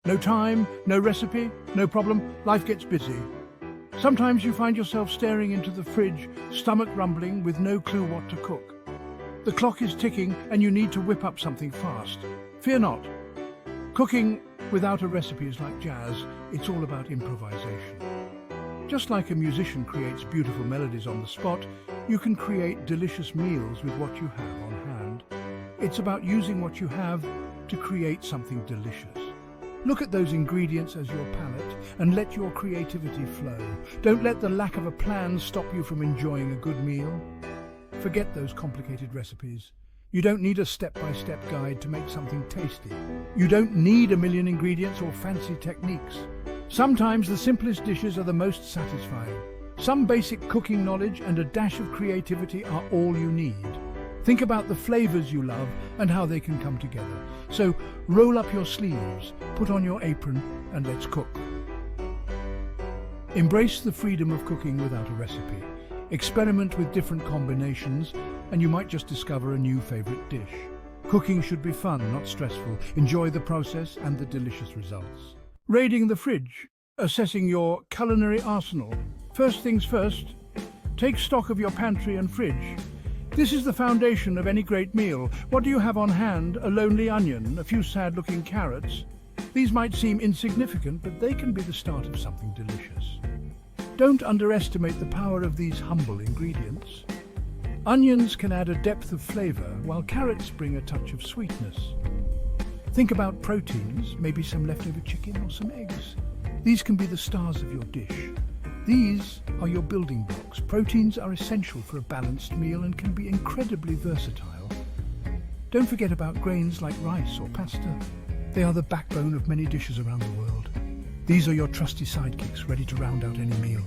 No time, no recipe, no problem, life gets busy. Sometimes you find yourself staring into the fridge, stomach rumbling with no clue what to cook. The clock is ticking and you need to whip up something fast. Fear not. Cooking without a recipe is like jazz, it's all about improvisation. Just like a musician creates beautiful melodies on the spot, you can create delicious meals with what you have on hand. It's about using what you have to create something delicious. Look at those ingredients as your palette and let your creativity flow. Don't let the lack of a plan stop you from enjoying a good meal. Forget those complicated recipes. You don't need a step-by-step guide to make something tasty. You don't need a million ingredients or fancy techniques. Sometimes the simplest dishes are the most satisfying. Some basic cooking knowledge and a dash of creativity are all you need. Think about the flavors you love and how they can come together. So roll up your sleeves, put on your apron, and let's cook. Embrace the freedom of cooking without a recipe. Experiment with different combinations, and you might just discover a new favorite dish. Cooking should be fun, not stressful. Enjoy the process and the delicious results. Raiding the fridge, assessing your culinary arsenal. First things first, take stock of your pantry and fridge. This is the foundation of any great meal. What do you have on hand? A lonely onion, a few sad-looking carrots. These might seem insignificant, but they can be the start of something delicious. Don't underestimate the power of these humble ingredients. Onions can add a depth of flavor, while carrots bring a touch of sweetness. Think about proteins, maybe some leftover chicken or some eggs. These can be the stars of your dish. These are your building blocks. Proteins are essential for a balanced meal and can be incredibly versatile. Don't forget about grains like rice or pasta. They are the backbone of many dishes around the world. These are your trusty sidekicks, ready to round out any meal.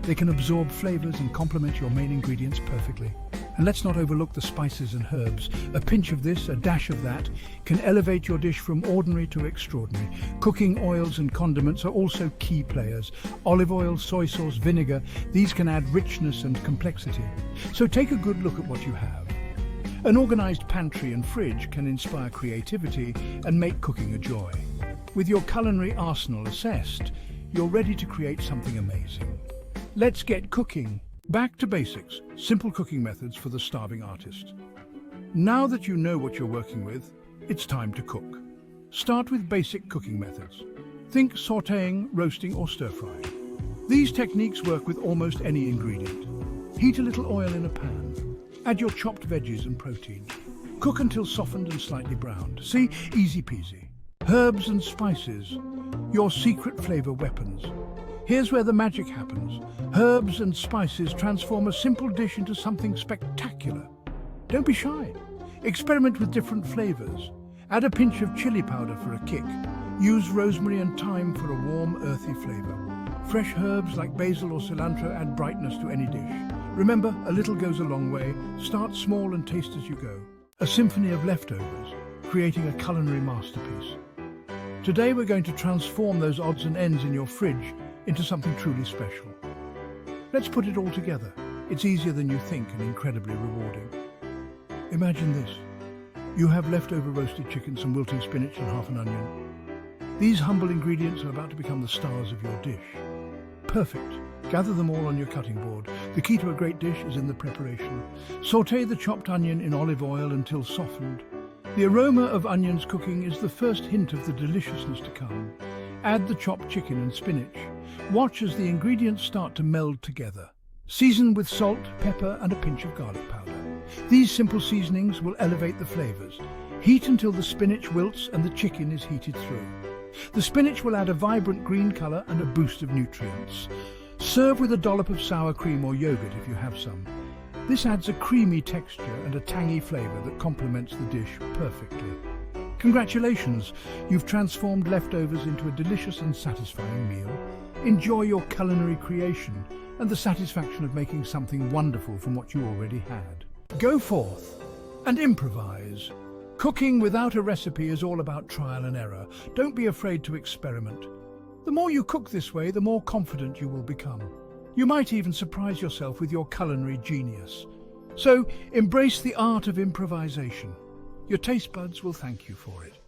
They can absorb flavors and complement your main ingredients perfectly. And let's not overlook the spices and herbs. A pinch of this, a dash of that, can elevate your dish from ordinary to extraordinary. Cooking oils and condiments are also key players. Olive oil, soy sauce, vinegar, these can add richness and complexity. So take a good look at what you have. An organized pantry and fridge can inspire creativity and make cooking a joy. With your culinary arsenal assessed, you're ready to create something amazing. Let's get cooking. Back to basics, simple cooking methods for the starving artist. Now that you know what you're working with, it's time to cook. Start with basic cooking methods. Think sautéing, roasting, or stir-frying. These techniques work with almost any ingredient. Heat a little oil in a pan. Add your chopped veggies and protein. Cook until softened and slightly browned. See, easy peasy. Herbs and spices, your secret flavor weapons. Here's where the magic happens. Herbs and spices transform a simple dish into something spectacular. Don't be shy. Experiment with different flavors. Add a pinch of chili powder for a kick. Use rosemary and thyme for a warm, earthy flavor. Fresh herbs like basil or cilantro add brightness to any dish. Remember, a little goes a long way. Start small and taste as you go. A symphony of leftovers, creating a culinary masterpiece. Today we're going to transform those odds and ends in your fridge into something truly special. Let's put it all together. It's easier than you think and incredibly rewarding. Imagine this. You have leftover roasted chicken, some wilting spinach and half an onion. These humble ingredients are about to become the stars of your dish. Perfect. Gather them all on your cutting board. The key to a great dish is in the preparation. Sauté the chopped onion in olive oil until softened. The aroma of onions cooking is the first hint of the deliciousness to come. Add the chopped chicken and spinach. Watch as the ingredients start to meld together. Season with salt, pepper, and a pinch of garlic powder. These simple seasonings will elevate the flavors. Heat until the spinach wilts and the chicken is heated through. The spinach will add a vibrant green color and a boost of nutrients. Serve with a dollop of sour cream or yogurt if you have some. This adds a creamy texture and a tangy flavor that complements the dish perfectly. Congratulations, you've transformed leftovers into a delicious and satisfying meal. Enjoy your culinary creation and the satisfaction of making something wonderful from what you already had. Go forth and improvise. Cooking without a recipe is all about trial and error. Don't be afraid to experiment. The more you cook this way, the more confident you will become. You might even surprise yourself with your culinary genius. So embrace the art of improvisation. Your taste buds will thank you for it.